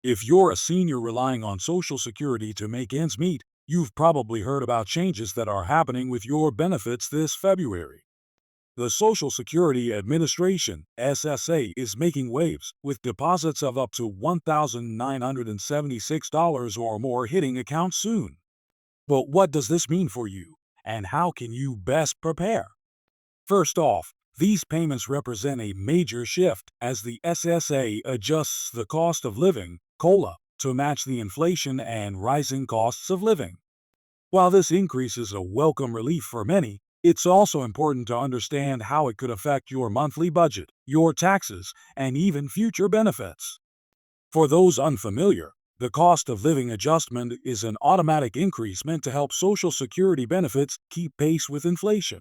If you're a senior relying on Social Security to make ends meet, you've probably heard about changes that are happening with your benefits this February. The Social Security Administration, SSA, is making waves, with deposits of up to $1,976 or more hitting accounts soon. But what does this mean for you, and how can you best prepare? First off, these payments represent a major shift as the SSA adjusts the cost of living, COLA, to match the inflation and rising costs of living. While this increase is a welcome relief for many, it's also important to understand how it could affect your monthly budget, your taxes, and even future benefits. For those unfamiliar, the cost of living adjustment is an automatic increase meant to help Social Security benefits keep pace with inflation.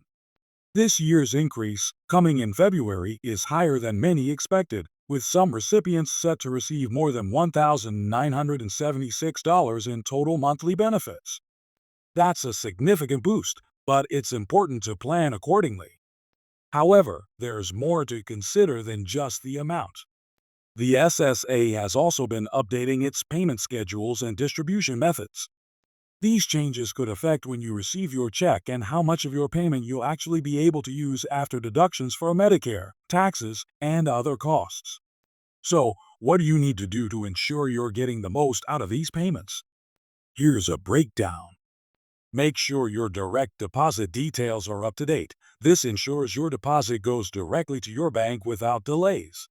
This year's increase, coming in February, is higher than many expected, with some recipients set to receive more than $1,976 in total monthly benefits. That's a significant boost, but it's important to plan accordingly. However, there's more to consider than just the amount. The SSA has also been updating its payment schedules and distribution methods. These changes could affect when you receive your check and how much of your payment you'll actually be able to use after deductions for Medicare, taxes, and other costs. So, what do you need to do to ensure you're getting the most out of these payments? Here's a breakdown. Make sure your direct deposit details are up to date. This ensures your deposit goes directly to your bank without delays.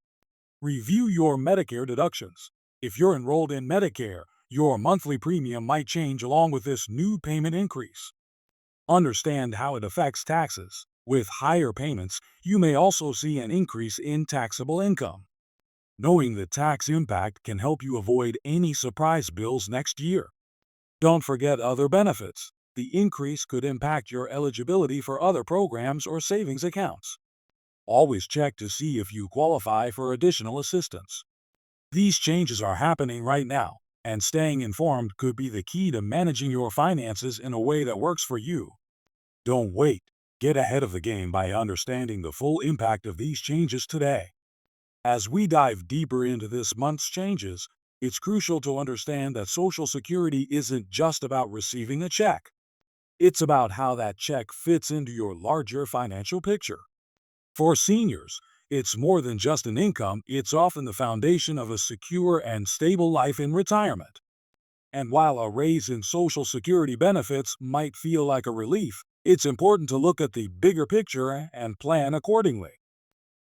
Review your Medicare deductions. If you're enrolled in Medicare, your monthly premium might change along with this new payment increase. Understand how it affects taxes. With higher payments, you may also see an increase in taxable income. Knowing the tax impact can help you avoid any surprise bills next year. Don't forget other benefits. The increase could impact your eligibility for other programs or savings accounts. Always check to see if you qualify for additional assistance. These changes are happening right now, and staying informed could be the key to managing your finances in a way that works for you. Don't wait. Get ahead of the game by understanding the full impact of these changes today. As we dive deeper into this month's changes, it's crucial to understand that Social Security isn't just about receiving a check. It's about how that check fits into your larger financial picture. For seniors, it's more than just an income, it's often the foundation of a secure and stable life in retirement. And while a raise in Social Security benefits might feel like a relief, it's important to look at the bigger picture and plan accordingly.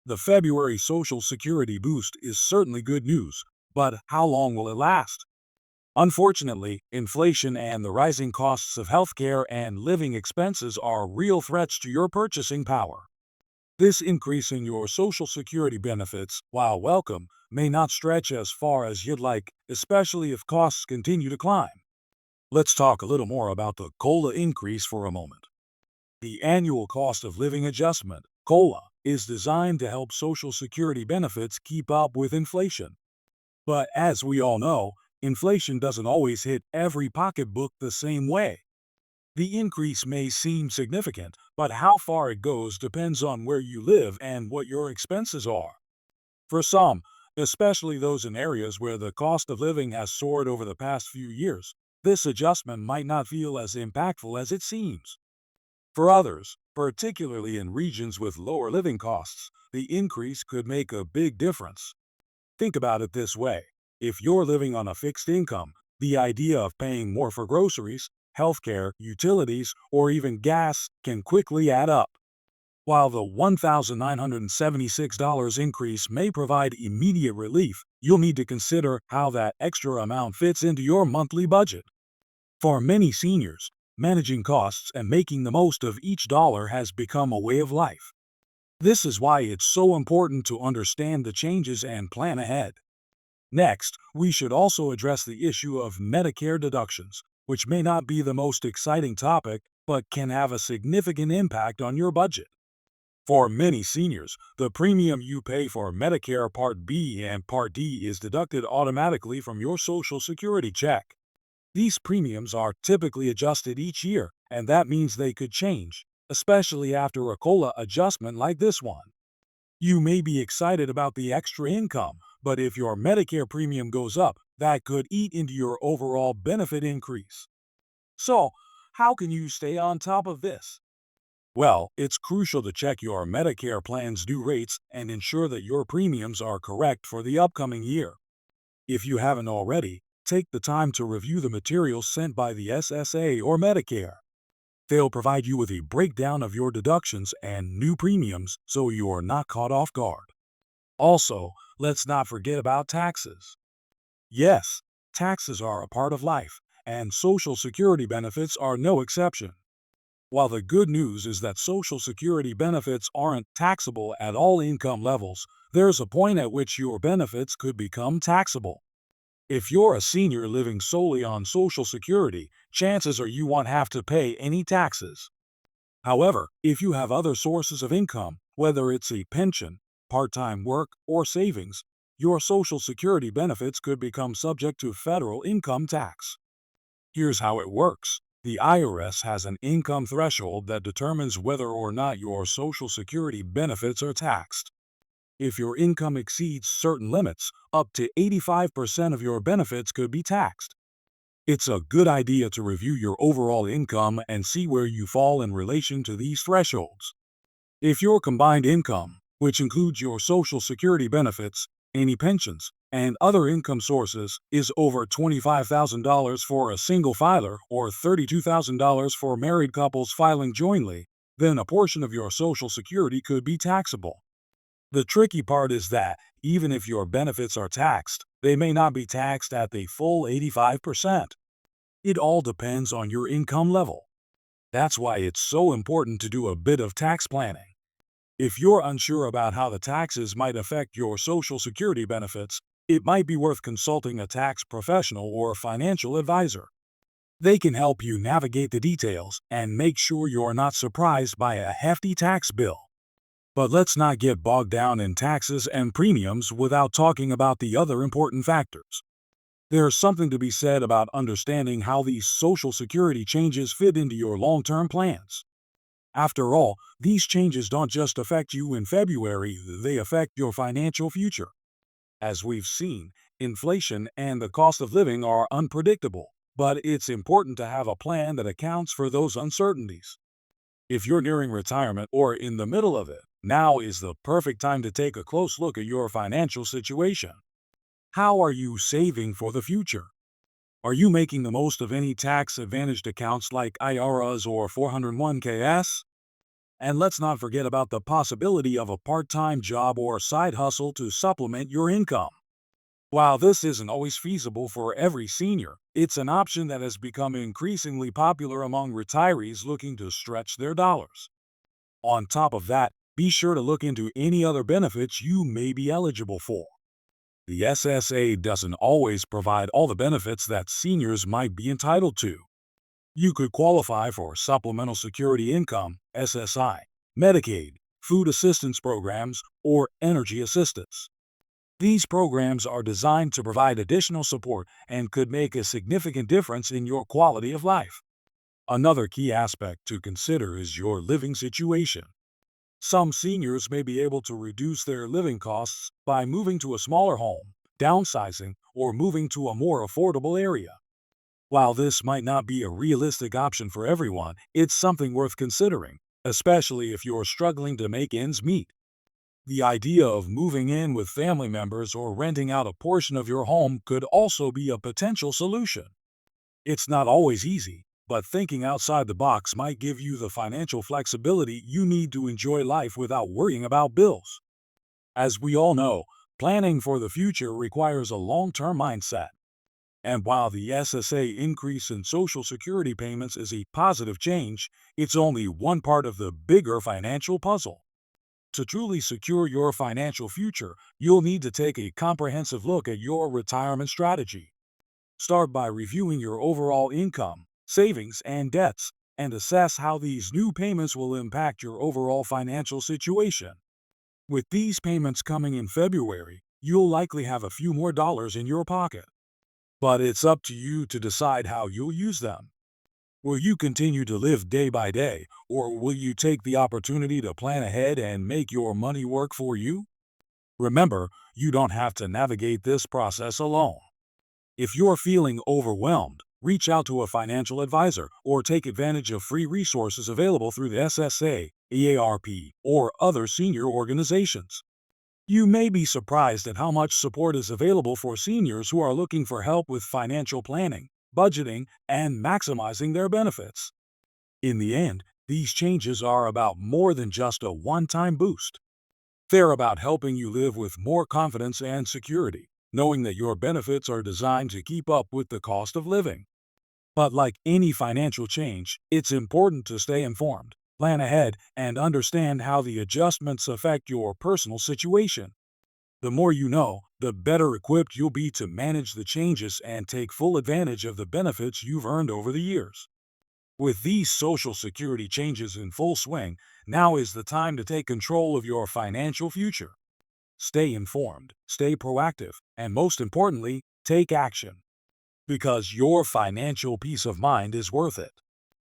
The February Social Security boost is certainly good news, but how long will it last? Unfortunately, inflation and the rising costs of healthcare and living expenses are real threats to your purchasing power. This increase in your Social Security benefits, while welcome, may not stretch as far as you'd like, especially if costs continue to climb. Let's talk a little more about the COLA increase for a moment. The Annual Cost of Living Adjustment, COLA, is designed to help Social Security benefits keep up with inflation. But as we all know, inflation doesn't always hit every pocketbook the same way. The increase may seem significant, but how far it goes depends on where you live and what your expenses are. For some, especially those in areas where the cost of living has soared over the past few years, this adjustment might not feel as impactful as it seems. For others, particularly in regions with lower living costs, the increase could make a big difference. Think about it this way. If you're living on a fixed income, the idea of paying more for groceries, healthcare, utilities, or even gas can quickly add up. While the $1,976 increase may provide immediate relief, you'll need to consider how that extra amount fits into your monthly budget. For many seniors, managing costs and making the most of each dollar has become a way of life. This is why it's so important to understand the changes and plan ahead. Next, we should also address the issue of Medicare deductions, which may not be the most exciting topic, but can have a significant impact on your budget. For many seniors, the premium you pay for Medicare Part B and Part D is deducted automatically from your Social Security check. These premiums are typically adjusted each year, and that means they could change, especially after a COLA adjustment like this one. You may be excited about the extra income, but if your Medicare premium goes up, that could eat into your overall benefit increase. So, how can you stay on top of this? Well, it's crucial to check your Medicare plan's due rates and ensure that your premiums are correct for the upcoming year. If you haven't already, take the time to review the materials sent by the SSA or Medicare. They'll provide you with a breakdown of your deductions and new premiums so you are not caught off guard. Also, let's not forget about taxes. Yes, taxes are a part of life, and Social Security benefits are no exception. While the good news is that Social Security benefits aren't taxable at all income levels, there's a point at which your benefits could become taxable. If you're a senior living solely on Social Security, chances are you won't have to pay any taxes. However, if you have other sources of income, whether it's a pension, part-time work, or savings, your Social Security benefits could become subject to federal income tax. Here's how it works. The IRS has an income threshold that determines whether or not your Social Security benefits are taxed. If your income exceeds certain limits, up to 85% of your benefits could be taxed. It's a good idea to review your overall income and see where you fall in relation to these thresholds. If your combined income, which includes your Social Security benefits, any pensions, and other income sources, is over $25,000 for a single filer or $32,000 for married couples filing jointly, then a portion of your Social Security could be taxable. The tricky part is that, even if your benefits are taxed, they may not be taxed at the full 85%. It all depends on your income level. That's why it's so important to do a bit of tax planning. If you're unsure about how the taxes might affect your Social Security benefits, it might be worth consulting a tax professional or a financial advisor. They can help you navigate the details and make sure you're not surprised by a hefty tax bill. But let's not get bogged down in taxes and premiums without talking about the other important factors. There's something to be said about understanding how these Social Security changes fit into your long-term plans. After all, these changes don't just affect you in February, they affect your financial future. As we've seen, inflation and the cost of living are unpredictable, but it's important to have a plan that accounts for those uncertainties. If you're nearing retirement or in the middle of it, now is the perfect time to take a close look at your financial situation. How are you saving for the future? Are you making the most of any tax-advantaged accounts like IRAs or 401ks? And let's not forget about the possibility of a part-time job or side hustle to supplement your income. While this isn't always feasible for every senior, it's an option that has become increasingly popular among retirees looking to stretch their dollars. On top of that, be sure to look into any other benefits you may be eligible for. The SSA doesn't always provide all the benefits that seniors might be entitled to. You could qualify for Supplemental Security Income, SSI, Medicaid, food assistance programs, or energy assistance. These programs are designed to provide additional support and could make a significant difference in your quality of life. Another key aspect to consider is your living situation. Some seniors may be able to reduce their living costs by moving to a smaller home, downsizing, or moving to a more affordable area. While this might not be a realistic option for everyone, it's something worth considering, especially if you're struggling to make ends meet. The idea of moving in with family members or renting out a portion of your home could also be a potential solution. It's not always easy, but thinking outside the box might give you the financial flexibility you need to enjoy life without worrying about bills. As we all know, planning for the future requires a long-term mindset. And while the SSA increase in Social Security payments is a positive change, it's only one part of the bigger financial puzzle. To truly secure your financial future, you'll need to take a comprehensive look at your retirement strategy. Start by reviewing your overall income, savings, and debts, and assess how these new payments will impact your overall financial situation. With these payments coming in February, you'll likely have a few more dollars in your pocket. But it's up to you to decide how you'll use them. Will you continue to live day by day, or will you take the opportunity to plan ahead and make your money work for you? Remember, you don't have to navigate this process alone. If you're feeling overwhelmed, reach out to a financial advisor or take advantage of free resources available through the SSA, EARP, or other senior organizations. You may be surprised at how much support is available for seniors who are looking for help with financial planning, budgeting, and maximizing their benefits. In the end, these changes are about more than just a one-time boost. They're about helping you live with more confidence and security, knowing that your benefits are designed to keep up with the cost of living. But like any financial change, it's important to stay informed, plan ahead, and understand how the adjustments affect your personal situation. The more you know, the better equipped you'll be to manage the changes and take full advantage of the benefits you've earned over the years. With these Social Security changes in full swing, now is the time to take control of your financial future. Stay informed, stay proactive, and most importantly, take action. Because your financial peace of mind is worth it.